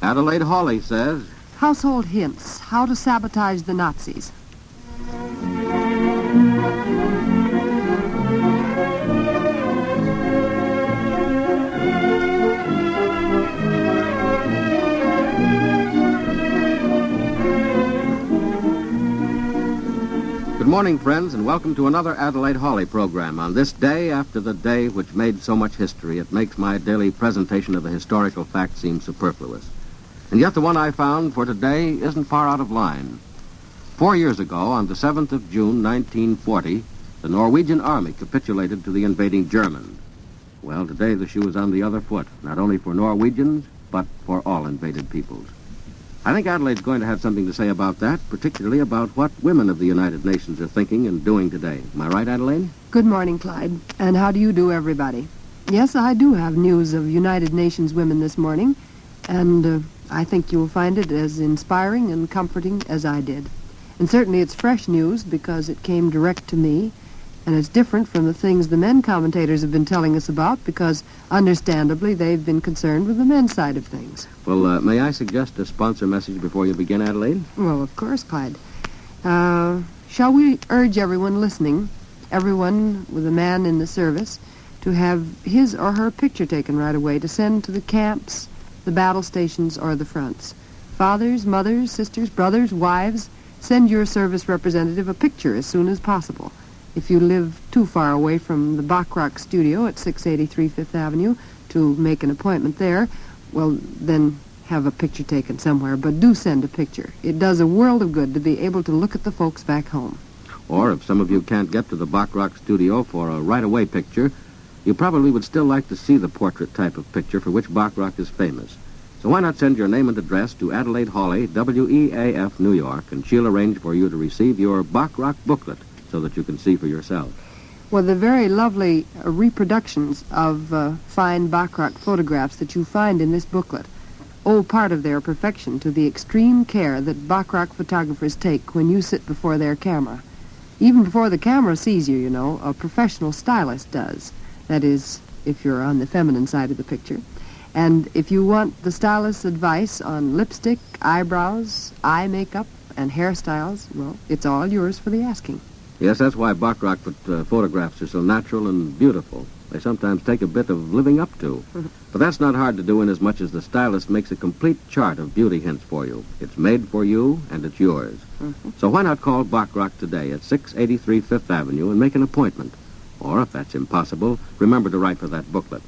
Adelaide Hawley says... Household hints, how to sabotage the Nazis. Good morning, friends, and welcome to another Adelaide Hawley program. On this day after the day which made so much history, it makes my daily presentation of the historical facts seem superfluous. And yet the one I found for today isn't far out of line. 4 years ago, on the 7th of June, 1940, the Norwegian army capitulated to the invading Germans. Well, today the shoe is on the other foot, not only for Norwegians, but for all invaded peoples. I think Adelaide's going to have something to say about that, particularly about what women of the United Nations are thinking and doing today. Am I right, Adelaide? Good morning, Clyde. And how do you do, everybody? Yes, I do have news of United Nations women this morning, and I think you'll find it as inspiring and comforting as I did. And certainly it's fresh news because it came direct to me, and it's different from the things the men commentators have been telling us about because, understandably, they've been concerned with the men's side of things. Well, may I suggest a sponsor message before you begin, Adelaide? Well, of course, Clyde. Shall we urge everyone listening, everyone with a man in the service, to have his or her picture taken right away to send to the camps, the battle stations, or the fronts? Fathers, mothers, sisters, brothers, wives, send your service representative a picture as soon as possible. If you live too far away from the Bachrock studio at 683 Fifth Avenue to make an appointment there, well, then have a picture taken somewhere. But do send a picture. It does a world of good to be able to look at the folks back home. Or if some of you can't get to the Bachrock studio for a right-away picture, you probably would still like to see the portrait type of picture for which Bachrock is famous. So why not send your name and address to Adelaide Hawley, WEAF, New York, and she'll arrange for you to receive your Bachrock booklet so that you can see for yourself. Well, the very lovely reproductions of fine Bachrock photographs that you find in this booklet owe part of their perfection to the extreme care that Bachrock photographers take when you sit before their camera. Even before the camera sees you, you know, a professional stylist does. That is, if you're on the feminine side of the picture. And if you want the stylist's advice on lipstick, eyebrows, eye makeup, and hairstyles, well, it's all yours for the asking. Yes, that's why Bachrock photographs are so natural and beautiful. They sometimes take a bit of living up to. But that's not hard to do inasmuch as the stylist makes a complete chart of beauty hints for you. It's made for you, and it's yours. So why not call Bachrock today at 683 Fifth Avenue and make an appointment? Or, if that's impossible, remember to write for that booklet.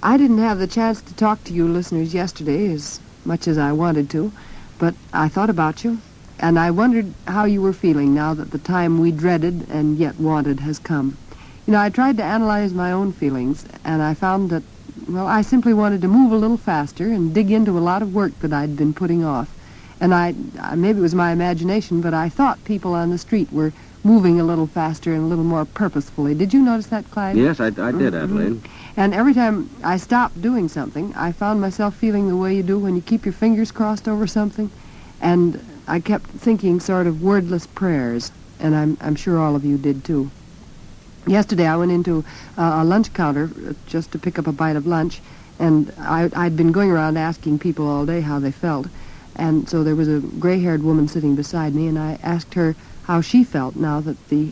I didn't have the chance to talk to you listeners yesterday as much as I wanted to, but I thought about you. And I wondered how you were feeling now that the time we dreaded and yet wanted has come. You know, I tried to analyze my own feelings, and I found that, well, I simply wanted to move a little faster and dig into a lot of work that I'd been putting off. And maybe it was my imagination, but I thought people on the street were moving a little faster and a little more purposefully. Did you notice that, Clyde? Yes, I did, Adelaide. And every time I stopped doing something, I found myself feeling the way you do when you keep your fingers crossed over something. And I kept thinking sort of wordless prayers, and I'm sure all of you did too. Yesterday I went into a lunch counter just to pick up a bite of lunch, and I'd been going around asking people all day how they felt. And so there was a gray-haired woman sitting beside me, and I asked her how she felt now that the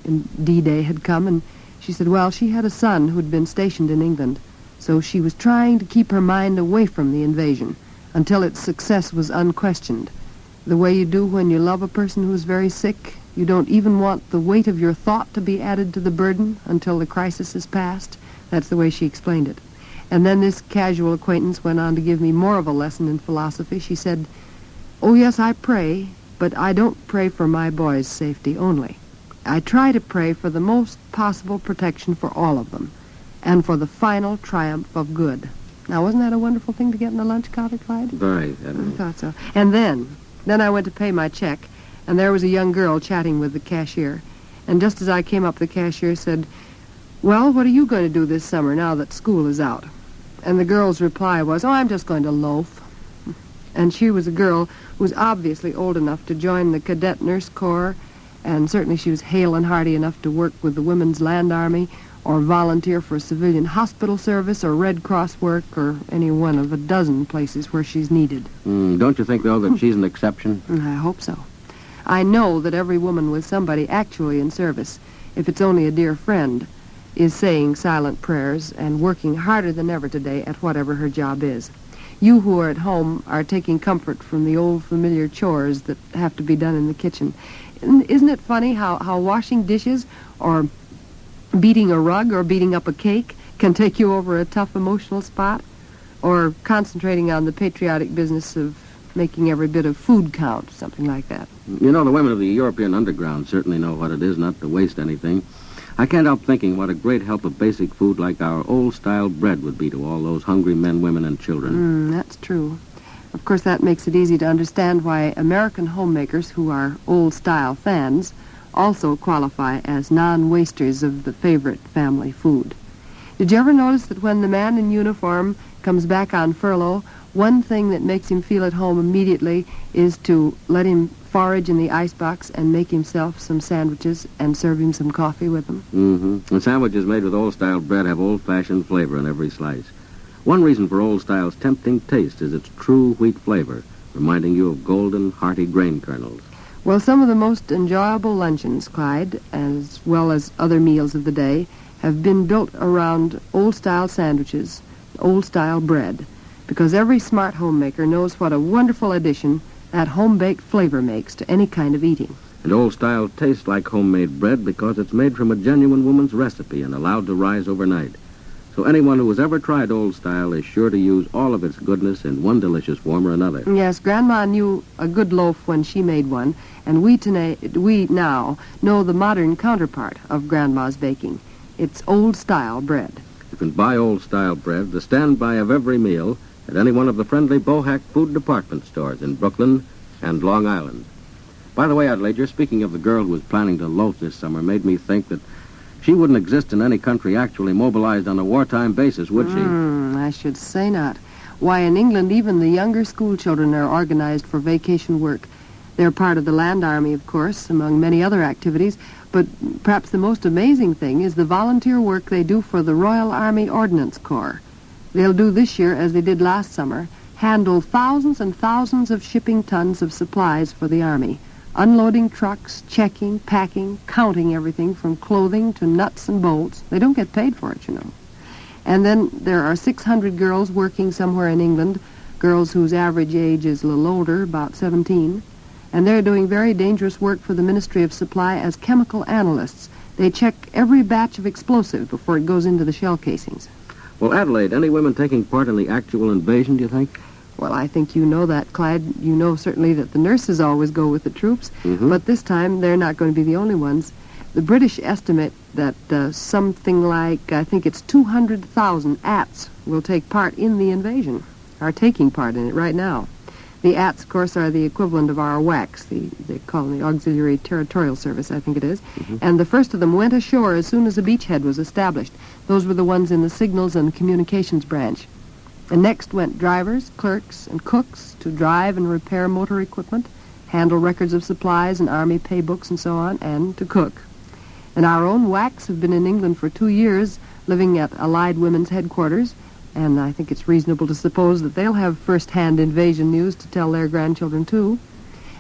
D-Day had come, and she said, well, she had a son who'd been stationed in England, so she was trying to keep her mind away from the invasion until its success was unquestioned. The way you do when you love a person who's very sick, you don't even want the weight of your thought to be added to the burden until the crisis is past. That's the way she explained it. And then this casual acquaintance went on to give me more of a lesson in philosophy. She said, oh, yes, I pray, but I don't pray for my boys' safety only. I try to pray for the most possible protection for all of them, and for the final triumph of good. Now, wasn't that a wonderful thing to get in the lunch counter, Clyde? Very. I thought so. And then I went to pay my check, and there was a young girl chatting with the cashier. And just as I came up, the cashier said, well, what are you going to do this summer now that school is out? And the girl's reply was, oh, I'm just going to loaf. And she was a girl who was obviously old enough to join the Cadet Nurse Corps, and certainly she was hale and hearty enough to work with the Women's Land Army or volunteer for civilian hospital service or Red Cross work or any one of a dozen places where she's needed. Don't you think, though, that she's an exception? I hope so. I know that every woman with somebody actually in service, if it's only a dear friend, is saying silent prayers and working harder than ever today at whatever her job is. You who are at home are taking comfort from the old familiar chores that have to be done in the kitchen. Isn't it funny how washing dishes or beating a rug or beating up a cake can take you over a tough emotional spot? Or concentrating on the patriotic business of making every bit of food count, something like that. You know, the women of the European underground certainly know what it is not to waste anything. I can't help thinking what a great help a basic food like our old-style bread would be to all those hungry men, women, and children. That's true. Of course, that makes it easy to understand why American homemakers who are old-style fans also qualify as non-wasters of the favorite family food. Did you ever notice that when the man in uniform comes back on furlough, one thing that makes him feel at home immediately is to let him forage in the icebox and make himself some sandwiches and serve him some coffee with them? And sandwiches made with old-style bread have old-fashioned flavor in every slice. One reason for old-style's tempting taste is its true wheat flavor, reminding you of golden, hearty grain kernels. Well, some of the most enjoyable luncheons, Clyde, as well as other meals of the day, have been built around old-style sandwiches, old-style bread, because every smart homemaker knows what a wonderful addition that home-baked flavor makes to any kind of eating. And old-style tastes like homemade bread because it's made from a genuine woman's recipe and allowed to rise overnight. So anyone who has ever tried old-style is sure to use all of its goodness in one delicious form or another. Yes, Grandma knew a good loaf when she made one, and we now know the modern counterpart of Grandma's baking. It's old-style bread. You can buy old-style bread, the standby of every meal, at any one of the friendly Bohack food department stores in Brooklyn and Long Island. By the way, Adelaide, your speaking of the girl who was planning to loaf this summer made me think that she wouldn't exist in any country actually mobilized on a wartime basis, would she? I should say not. Why, in England, even the younger school children are organized for vacation work. They're part of the Land Army, of course, among many other activities, but perhaps the most amazing thing is the volunteer work they do for the Royal Army Ordnance Corps. They'll do this year, as they did last summer, handle thousands and thousands of shipping tons of supplies for the Army, unloading trucks, checking, packing, counting everything from clothing to nuts and bolts. They don't get paid for it, you know. And then there are 600 girls working somewhere in England, girls whose average age is a little older, about 17, and they're doing very dangerous work for the Ministry of Supply as chemical analysts. They check every batch of explosive before it goes into the shell casings. Well, Adelaide, any women taking part in the actual invasion, do you think? Well, I think you know that, Clyde. You know certainly that the nurses always go with the troops, but this time they're not going to be the only ones. The British estimate that something like, I think it's 200,000 ATs will take part in the invasion, are taking part in it right now. The ATs, of course, are the equivalent of our WACs. They call them the Auxiliary Territorial Service, I think it is. And the first of them went ashore as soon as a beachhead was established. Those were the ones in the signals and communications branch. And next went drivers, clerks, and cooks to drive and repair motor equipment, handle records of supplies and Army pay books and so on, and to cook. And our own WACs have been in England for 2 years, living at Allied Women's Headquarters, and I think it's reasonable to suppose that they'll have first-hand invasion news to tell their grandchildren, too.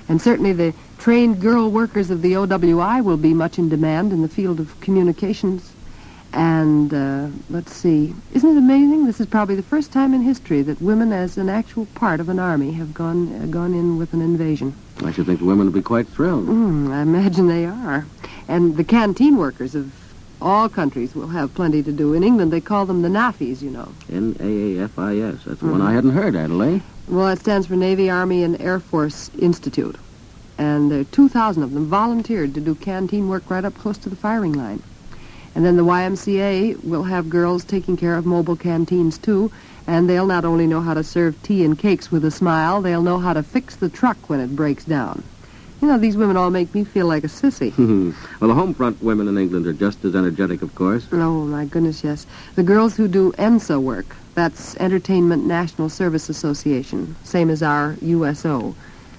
And certainly the trained girl workers of the OWI will be much in demand in the field of communications. And, let's see, isn't it amazing? This is probably the first time in history that women as an actual part of an army have gone in with an invasion. I should think the women would be quite thrilled. I imagine they are. And the canteen workers of all countries will have plenty to do. In England, they call them the NAFIs, you know. N-A-A-F-I-S. That's the one I hadn't heard, Adelaide. Well, it stands for Navy, Army, and Air Force Institute. And there are 2,000 of them volunteered to do canteen work right up close to the firing line. And then the YMCA will have girls taking care of mobile canteens, too, and they'll not only know how to serve tea and cakes with a smile, they'll know how to fix the truck when it breaks down. You know, these women all make me feel like a sissy. Well, the home front women in England are just as energetic, of course. Oh, my goodness, yes. The girls who do ENSA work, that's Entertainment National Service Association, same as our USO.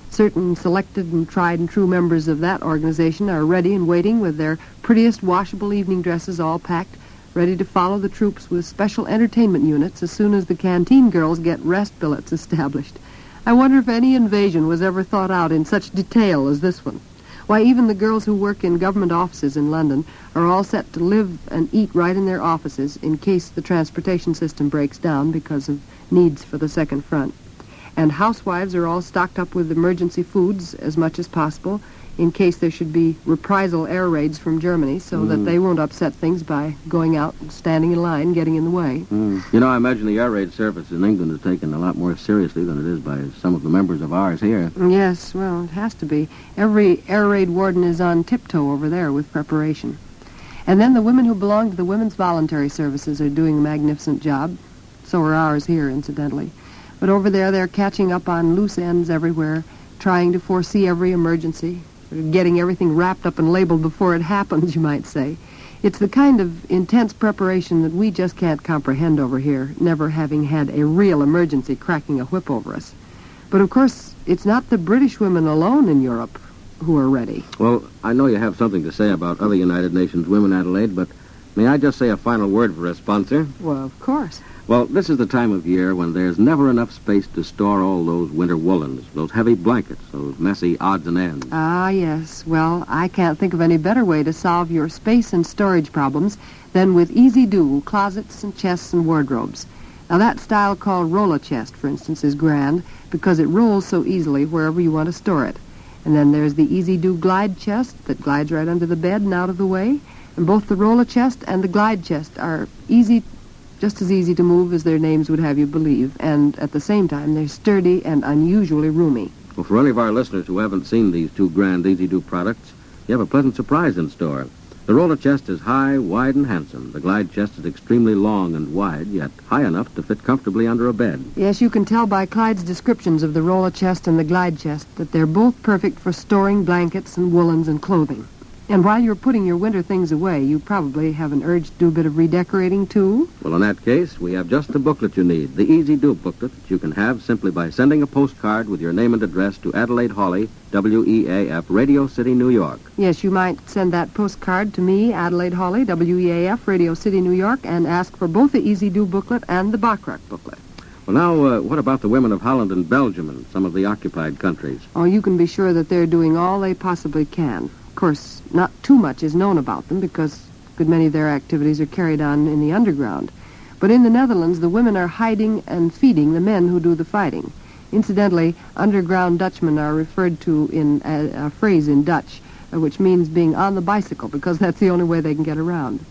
Certain selected and tried and true members of that organization are ready and waiting with their prettiest washable evening dresses all packed ready to follow the troops with special entertainment units as soon as the canteen girls get rest billets established. I wonder if any invasion was ever thought out in such detail as this one. Why, even the girls who work in government offices in London are all set to live and eat right in their offices in case the transportation system breaks down because of needs for the second front. And housewives are all stocked up with emergency foods as much as possible in case there should be reprisal air raids from Germany so that they won't upset things by going out and standing in line, getting in the way. You know, I imagine the air raid service in England is taken a lot more seriously than it is by some of the members of ours here. Yes, well, it has to be. Every air raid warden is on tiptoe over there with preparation. And then the women who belong to the women's voluntary services are doing a magnificent job. So are ours here, incidentally. But over there, they're catching up on loose ends everywhere, trying to foresee every emergency, getting everything wrapped up and labeled before it happens, you might say. It's the kind of intense preparation that we just can't comprehend over here, never having had a real emergency cracking a whip over us. But, of course, it's not the British women alone in Europe who are ready. Well, I know you have something to say about other United Nations women, Adelaide, but may I just say a final word for a sponsor? Well, of course. Well, this is the time of year when there's never enough space to store all those winter woolens, those heavy blankets, those messy odds and ends. Ah, yes. Well, I can't think of any better way to solve your space and storage problems than with easy-do closets and chests and wardrobes. Now, that style called roller chest, for instance, is grand because it rolls so easily wherever you want to store it. And then there's the easy-do glide chest that glides right under the bed and out of the way. And both the roller chest and the glide chest are just as easy to move as their names would have you believe, and at the same time, they're sturdy and unusually roomy. Well, for any of our listeners who haven't seen these two grand Easy-Do products, you have a pleasant surprise in store. The roller chest is high, wide, and handsome. The glide chest is extremely long and wide, yet high enough to fit comfortably under a bed. Yes, you can tell by Clyde's descriptions of the roller chest and the glide chest that they're both perfect for storing blankets and woolens and clothing. And while you're putting your winter things away, you probably have an urge to do a bit of redecorating, too? Well, in that case, we have just the booklet you need, the Easy Do booklet that you can have simply by sending a postcard with your name and address to Adelaide Hawley, WEAF, Radio City, New York. Yes, you might send that postcard to me, Adelaide Hawley, WEAF, Radio City, New York, and ask for both the Easy Do booklet and the Bachrach booklet. Well, now, what about the women of Holland and Belgium and some of the occupied countries? Oh, you can be sure that they're doing all they possibly can. Of course, not too much is known about them because a good many of their activities are carried on in the underground. But in the Netherlands, the women are hiding and feeding the men who do the fighting. Incidentally, underground Dutchmen are referred to in a phrase in Dutch, which means being on the bicycle, because that's the only way they can get around.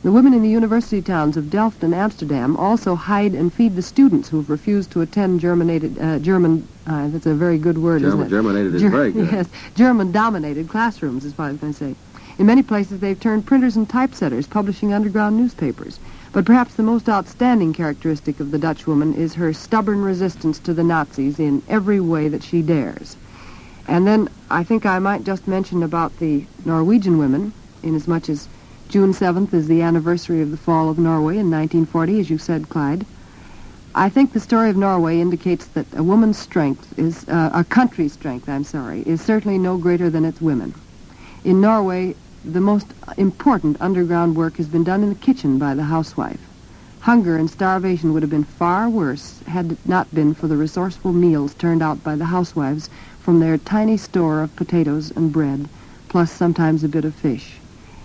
The women in the university towns of Delft and Amsterdam also hide and feed the students who've refused to attend that's a very good word, isn't it? Germinated is very good. Yes, German-dominated classrooms is what I was going to say. In many places, they've turned printers and typesetters, publishing underground newspapers. But perhaps the most outstanding characteristic of the Dutch woman is her stubborn resistance to the Nazis in every way that she dares. And then I think I might just mention about the Norwegian women, inasmuch as June 7th is the anniversary of the fall of Norway in 1940, as you said, Clyde. I think the story of Norway indicates that a woman's strength is, a country's strength, is certainly no greater than its women. In Norway, the most important underground work has been done in the kitchen by the housewife. Hunger and starvation would have been far worse had it not been for the resourceful meals turned out by the housewives from their tiny store of potatoes and bread, plus sometimes a bit of fish.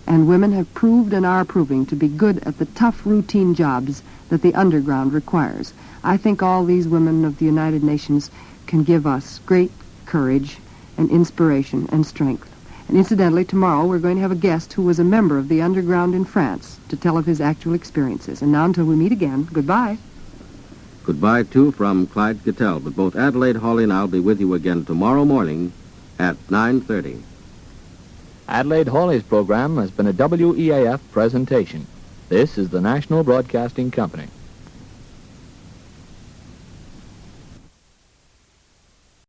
And women have proved and are proving to be good at the tough routine jobs that the underground requires. I think all these women of the United Nations can give us great courage and inspiration and strength. And incidentally, tomorrow we're going to have a guest who was a member of the underground in France to tell of his actual experiences. And now, until we meet again, goodbye. Goodbye, too, from Clyde Cattell. But both Adelaide Hawley and I will be with you again tomorrow morning at 9:30. Adelaide Hawley's program has been a WEAF presentation. This is the National Broadcasting Company.